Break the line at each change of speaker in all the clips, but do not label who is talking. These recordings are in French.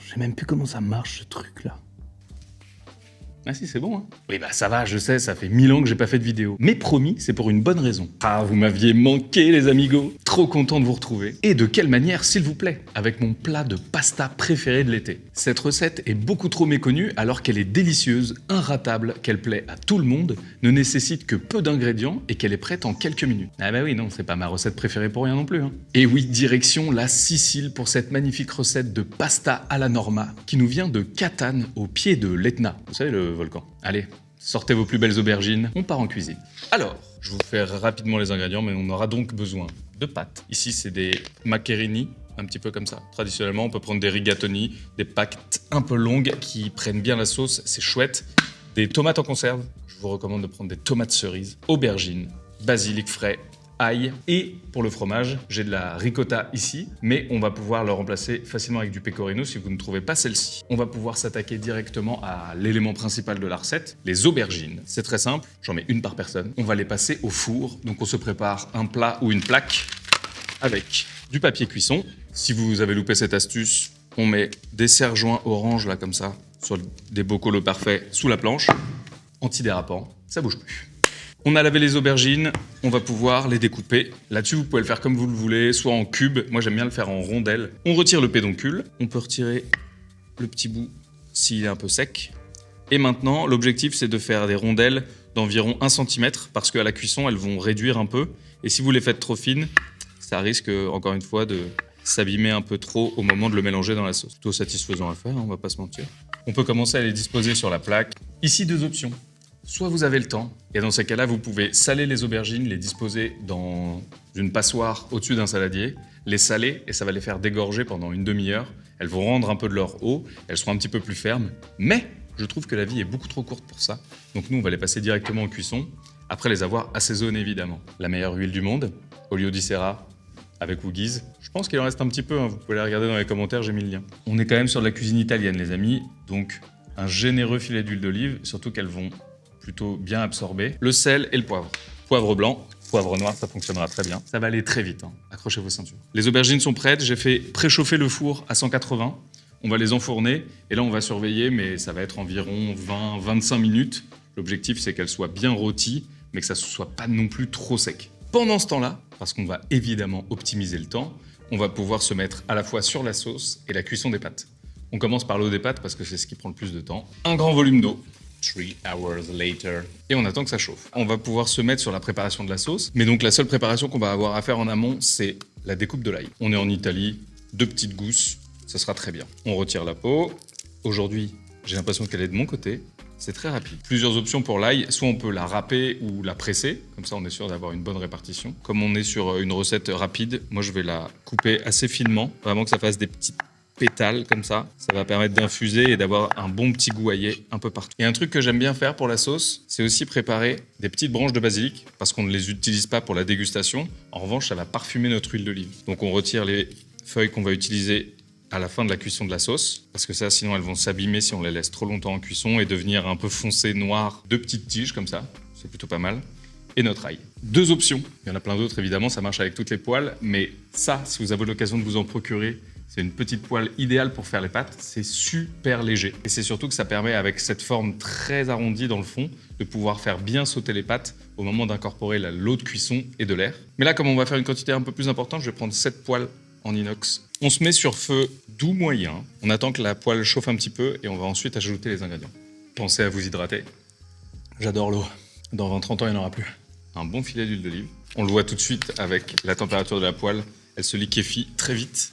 Je sais même plus comment ça marche ce truc là. Ah si, c'est bon, hein. Oui, bah ça va, je sais, ça fait 1000 ans que j'ai pas fait de vidéo. Mais promis, c'est pour une bonne raison. Ah, vous m'aviez manqué, les amigos. Trop content de vous retrouver. Et de quelle manière, s'il vous plaît? Avec mon plat de pasta préféré de l'été. Cette recette est beaucoup trop méconnue alors qu'elle est délicieuse, inratable, qu'elle plaît à tout le monde, ne nécessite que peu d'ingrédients et qu'elle est prête en quelques minutes. Ah bah oui, non, c'est pas ma recette préférée pour rien non plus, hein. Et oui, direction la Sicile pour cette magnifique recette de pasta alla norma qui nous vient de Catane, au pied de l'Etna. Vous savez, le volcan. Allez, sortez vos plus belles aubergines, on part en cuisine. Alors, je vous fais rapidement les ingrédients, mais on aura donc besoin de pâtes. Ici, c'est des maccheroni, un petit peu comme ça. Traditionnellement, on peut prendre des rigatoni, des pâtes un peu longues qui prennent bien la sauce, c'est chouette. Des tomates en conserve, je vous recommande de prendre des tomates cerises, aubergines, basilic frais, ail, et pour le fromage, j'ai de la ricotta ici, mais on va pouvoir le remplacer facilement avec du pecorino si vous ne trouvez pas celle-ci. On va pouvoir s'attaquer directement à l'élément principal de la recette, les aubergines. C'est très simple, j'en mets une par personne. On va les passer au four, donc on se prépare un plat ou une plaque avec du papier cuisson. Si vous avez loupé cette astuce, on met des serre-joints orange là comme ça, sur des bocolos parfaits sous la planche, antidérapant, ça bouge plus. On a lavé les aubergines, on va pouvoir les découper. Là-dessus, vous pouvez le faire comme vous le voulez, soit en cubes. Moi, j'aime bien le faire en rondelles. On retire le pédoncule. On peut retirer le petit bout s'il est un peu sec. Et maintenant, l'objectif, c'est de faire des rondelles d'environ 1 cm parce qu'à la cuisson, elles vont réduire un peu. Et si vous les faites trop fines, ça risque, encore une fois, de s'abîmer un peu trop au moment de le mélanger dans la sauce. Plutôt satisfaisant à faire, on va pas se mentir. On peut commencer à les disposer sur la plaque. Ici, 2 options. Soit vous avez le temps, et dans ces cas-là, vous pouvez saler les aubergines, les disposer dans une passoire au-dessus d'un saladier, les saler, et ça va les faire dégorger pendant une demi-heure. Elles vont rendre un peu de leur eau, elles seront un petit peu plus fermes, mais je trouve que la vie est beaucoup trop courte pour ça. Donc nous, on va les passer directement en cuisson, après les avoir assaisonnées évidemment. La meilleure huile du monde, Olio di Serra, avec Woogie's. Je pense qu'il en reste un petit peu, hein. Vous pouvez la regarder dans les commentaires, j'ai mis le lien. On est quand même sur de la cuisine italienne, les amis, donc un généreux filet d'huile d'olive, surtout qu'elles vont plutôt bien absorbé. Le sel et le poivre. Poivre blanc, poivre noir, ça fonctionnera très bien. Ça va aller très vite, hein. Accrochez vos ceintures. Les aubergines sont prêtes, j'ai fait préchauffer le four à 180. On va les enfourner et là on va surveiller, mais ça va être environ 20-25 minutes. L'objectif c'est qu'elles soient bien rôties, mais que ça ne soit pas non plus trop sec. Pendant ce temps-là, parce qu'on va évidemment optimiser le temps, on va pouvoir se mettre à la fois sur la sauce et la cuisson des pâtes. On commence par l'eau des pâtes parce que c'est ce qui prend le plus de temps. Un grand volume d'eau. 3 hours later. Et on attend que ça chauffe. On va pouvoir se mettre sur la préparation de la sauce. Mais donc la seule préparation qu'on va avoir à faire en amont, c'est la découpe de l'ail. On est en Italie, 2 petites gousses, ça sera très bien. On retire la peau. Aujourd'hui, j'ai l'impression qu'elle est de mon côté. C'est très rapide. Plusieurs options pour l'ail. Soit on peut la râper ou la presser. Comme ça, on est sûr d'avoir une bonne répartition. Comme on est sur une recette rapide, moi je vais la couper assez finement. Vraiment que ça fasse des petites pétales comme ça va permettre d'infuser et d'avoir un bon petit goût aillé un peu partout. Et un truc que j'aime bien faire pour la sauce, c'est aussi préparer des petites branches de basilic parce qu'on ne les utilise pas pour la dégustation. En revanche, ça va parfumer notre huile d'olive. Donc on retire les feuilles qu'on va utiliser à la fin de la cuisson de la sauce parce que ça, sinon elles vont s'abîmer si on les laisse trop longtemps en cuisson et devenir un peu foncé noir. 2 petites tiges comme ça, c'est plutôt pas mal. Et notre ail. 2 options. Il y en a plein d'autres évidemment, ça marche avec toutes les poêles, mais ça, si vous avez l'occasion de vous en procurer, c'est une petite poêle idéale pour faire les pâtes, c'est super léger. Et c'est surtout que ça permet, avec cette forme très arrondie dans le fond, de pouvoir faire bien sauter les pâtes au moment d'incorporer l'eau de cuisson et de l'air. Mais là, comme on va faire une quantité un peu plus importante, je vais prendre 7 poêles en inox. On se met sur feu doux moyen, on attend que la poêle chauffe un petit peu et on va ensuite ajouter les ingrédients. Pensez à vous hydrater. J'adore l'eau. Dans 20-30 ans, il n'y en aura plus. Un bon filet d'huile d'olive. On le voit tout de suite avec la température de la poêle, elle se liquéfie très vite.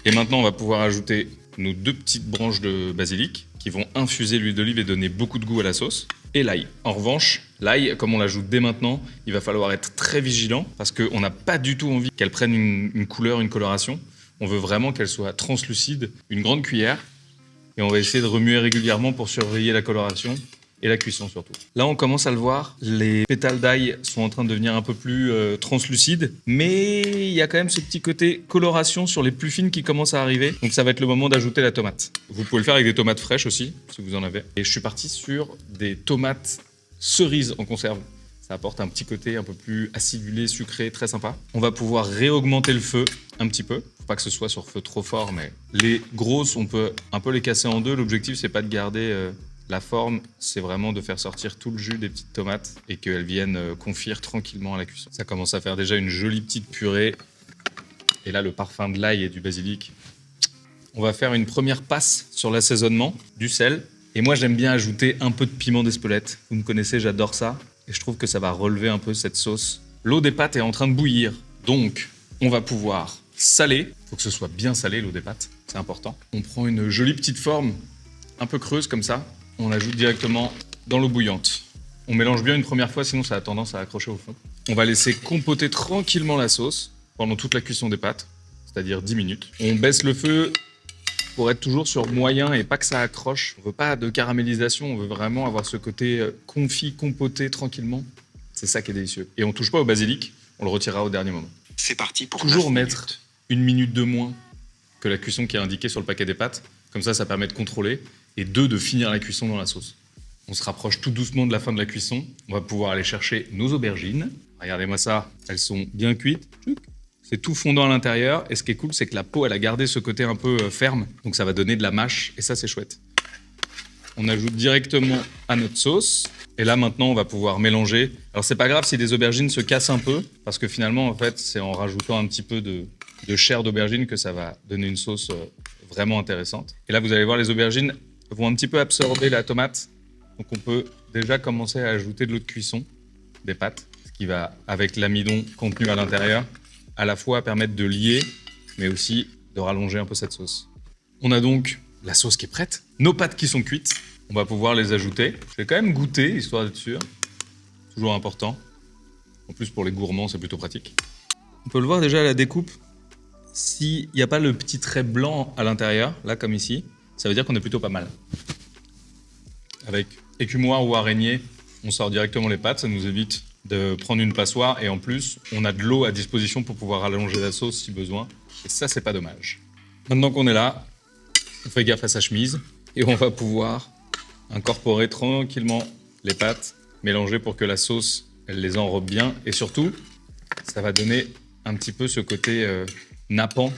Et maintenant, on va pouvoir ajouter nos 2 petites branches de basilic qui vont infuser l'huile d'olive et donner beaucoup de goût à la sauce. Et l'ail. En revanche, l'ail, comme on l'ajoute dès maintenant, il va falloir être très vigilant parce qu'on n'a pas du tout envie qu'elle prenne une couleur, une coloration. On veut vraiment qu'elle soit translucide, une grande cuillère. Et on va essayer de remuer régulièrement pour surveiller la coloration et la cuisson surtout. Là, on commence à le voir, les pétales d'ail sont en train de devenir un peu plus translucides, mais il y a quand même ce petit côté coloration sur les plus fines qui commence à arriver, donc ça va être le moment d'ajouter la tomate. Vous pouvez le faire avec des tomates fraîches aussi, si vous en avez. Et je suis parti sur des tomates cerises en conserve. Ça apporte un petit côté un peu plus acidulé, sucré, très sympa. On va pouvoir réaugmenter le feu un petit peu. Faut pas que ce soit sur feu trop fort, mais les grosses, on peut un peu les casser en deux. L'objectif, c'est pas de garder la forme, c'est vraiment de faire sortir tout le jus des petites tomates et qu'elles viennent confire tranquillement à la cuisson. Ça commence à faire déjà une jolie petite purée. Et là, le parfum de l'ail et du basilic. On va faire une première passe sur l'assaisonnement, du sel. Et moi, j'aime bien ajouter un peu de piment d'Espelette. Vous me connaissez, j'adore ça. Et je trouve que ça va relever un peu cette sauce. L'eau des pâtes est en train de bouillir. Donc, on va pouvoir saler. Il faut que ce soit bien salé, l'eau des pâtes. C'est important. On prend une jolie petite forme, un peu creuse comme ça. On l'ajoute directement dans l'eau bouillante. On mélange bien une première fois, sinon ça a tendance à accrocher au fond. On va laisser compoter tranquillement la sauce pendant toute la cuisson des pâtes, c'est-à-dire 10 minutes. On baisse le feu pour être toujours sur moyen et pas que ça accroche. On veut pas de caramélisation, on veut vraiment avoir ce côté confit, compoté tranquillement. C'est ça qui est délicieux. Et on touche pas au basilic, on le retirera au dernier moment.
C'est parti pour
Toujours mettre 1 minute de moins que la cuisson qui est indiquée sur le paquet des pâtes. Comme ça permet de contrôler. Et 2, de finir la cuisson dans la sauce. On se rapproche tout doucement de la fin de la cuisson. On va pouvoir aller chercher nos aubergines. Regardez-moi ça, elles sont bien cuites. C'est tout fondant à l'intérieur. Et ce qui est cool, c'est que la peau, elle a gardé ce côté un peu ferme. Donc ça va donner de la mâche. Et ça, c'est chouette. On ajoute directement à notre sauce. Et là, maintenant, on va pouvoir mélanger. Alors, c'est pas grave si les aubergines se cassent un peu. Parce que finalement, en fait, c'est en rajoutant un petit peu de chair d'aubergine que ça va donner une sauce vraiment intéressante. Et là, vous allez voir, les aubergines vont un petit peu absorber la tomate. Donc, on peut déjà commencer à ajouter de l'eau de cuisson des pâtes. Ce qui va, avec l'amidon contenu à l'intérieur, à la fois permettre de lier, mais aussi de rallonger un peu cette sauce. On a donc la sauce qui est prête, nos pâtes qui sont cuites, on va pouvoir les ajouter. Je vais quand même goûter, histoire d'être sûr. Toujours important. En plus, pour les gourmands, c'est plutôt pratique. On peut le voir déjà à la découpe. S'il n'y a pas le petit trait blanc à l'intérieur, là comme ici, ça veut dire qu'on est plutôt pas mal. Avec écumoire ou araignée, on sort directement les pâtes, ça nous évite de prendre une passoire et en plus, on a de l'eau à disposition pour pouvoir allonger la sauce si besoin. Et ça, c'est pas dommage. Maintenant qu'on est là, on fait gaffe à sa chemise et on va pouvoir incorporer tranquillement les pâtes, mélanger pour que la sauce, elle les enrobe bien et surtout, ça va donner un petit peu ce côté nappant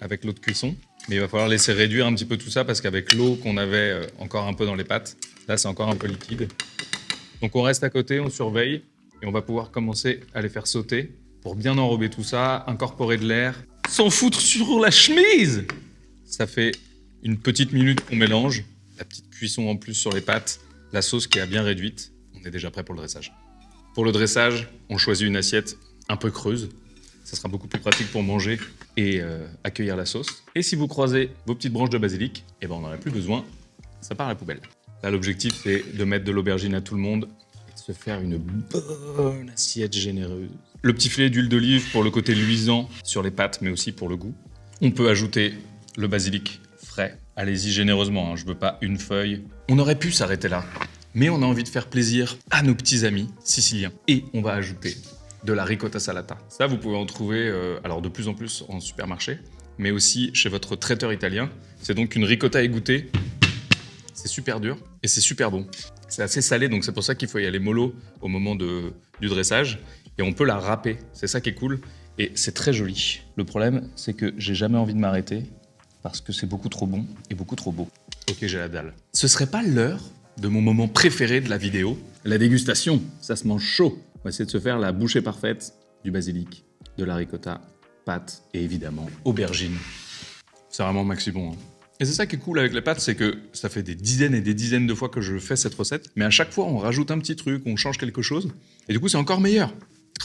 avec l'eau de cuisson. Mais il va falloir laisser réduire un petit peu tout ça parce qu'avec l'eau qu'on avait encore un peu dans les pâtes, là, c'est encore un peu liquide. Donc on reste à côté, on surveille. Et on va pouvoir commencer à les faire sauter pour bien enrober tout ça, incorporer de l'air, s'en foutre sur la chemise. Ça fait une petite minute qu'on mélange, la petite cuisson en plus sur les pâtes, la sauce qui est bien réduite. On est déjà prêt pour le dressage. Pour le dressage, on choisit une assiette un peu creuse. Ça sera beaucoup plus pratique pour manger et accueillir la sauce. Et si vous croisez vos petites branches de basilic, eh ben on n'en a plus besoin, ça part à la poubelle. Là, l'objectif, c'est de mettre de l'aubergine à tout le monde. Se faire une bonne assiette généreuse. Le petit filet d'huile d'olive pour le côté luisant sur les pâtes, mais aussi pour le goût. On peut ajouter le basilic frais. Allez-y généreusement, hein, je veux pas une feuille. On aurait pu s'arrêter là, mais on a envie de faire plaisir à nos petits amis siciliens. Et on va ajouter de la ricotta salata. Ça, vous pouvez en trouver alors de plus en plus en supermarché, mais aussi chez votre traiteur italien. C'est donc une ricotta égouttée. C'est super dur et c'est super bon. C'est assez salé, donc c'est pour ça qu'il faut y aller mollo au moment du dressage. Et on peut la râper, c'est ça qui est cool. Et c'est très joli. Le problème, c'est que j'ai jamais envie de m'arrêter parce que c'est beaucoup trop bon et beaucoup trop beau. Ok, j'ai la dalle. Ce serait pas l'heure de mon moment préféré de la vidéo, la dégustation. Ça se mange chaud. On va essayer de se faire la bouchée parfaite du basilic, de la ricotta, pâtes et évidemment aubergine. C'est vraiment maxi bon. Hein. Et c'est ça qui est cool avec les pâtes, c'est que ça fait des dizaines et des dizaines de fois que je fais cette recette, mais à chaque fois on rajoute un petit truc, on change quelque chose, et du coup c'est encore meilleur.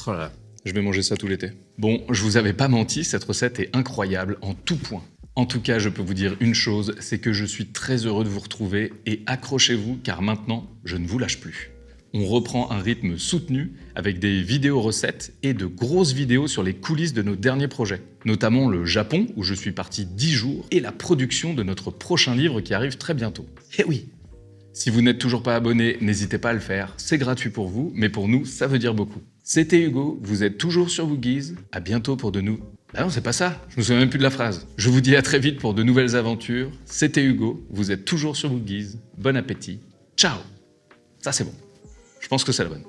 Oh là là, je vais manger ça tout l'été. Bon, je vous avais pas menti, cette recette est incroyable en tout point. En tout cas, je peux vous dire une chose, c'est que je suis très heureux de vous retrouver, et accrochez-vous, car maintenant, je ne vous lâche plus. On reprend un rythme soutenu avec des vidéos recettes et de grosses vidéos sur les coulisses de nos derniers projets, notamment le Japon où je suis parti 10 jours et la production de notre prochain livre qui arrive très bientôt. Eh oui! Si vous n'êtes toujours pas abonné, n'hésitez pas à le faire, c'est gratuit pour vous, mais pour nous, ça veut dire beaucoup. C'était Hugo, vous êtes toujours sur Woogies, à bientôt pour de nous. Bah non, c'est pas ça, je me souviens même plus de la phrase. Je vous dis à très vite pour de nouvelles aventures, c'était Hugo, vous êtes toujours sur Woogies, bon appétit, ciao! Ça c'est bon. Je pense que c'est la bonne.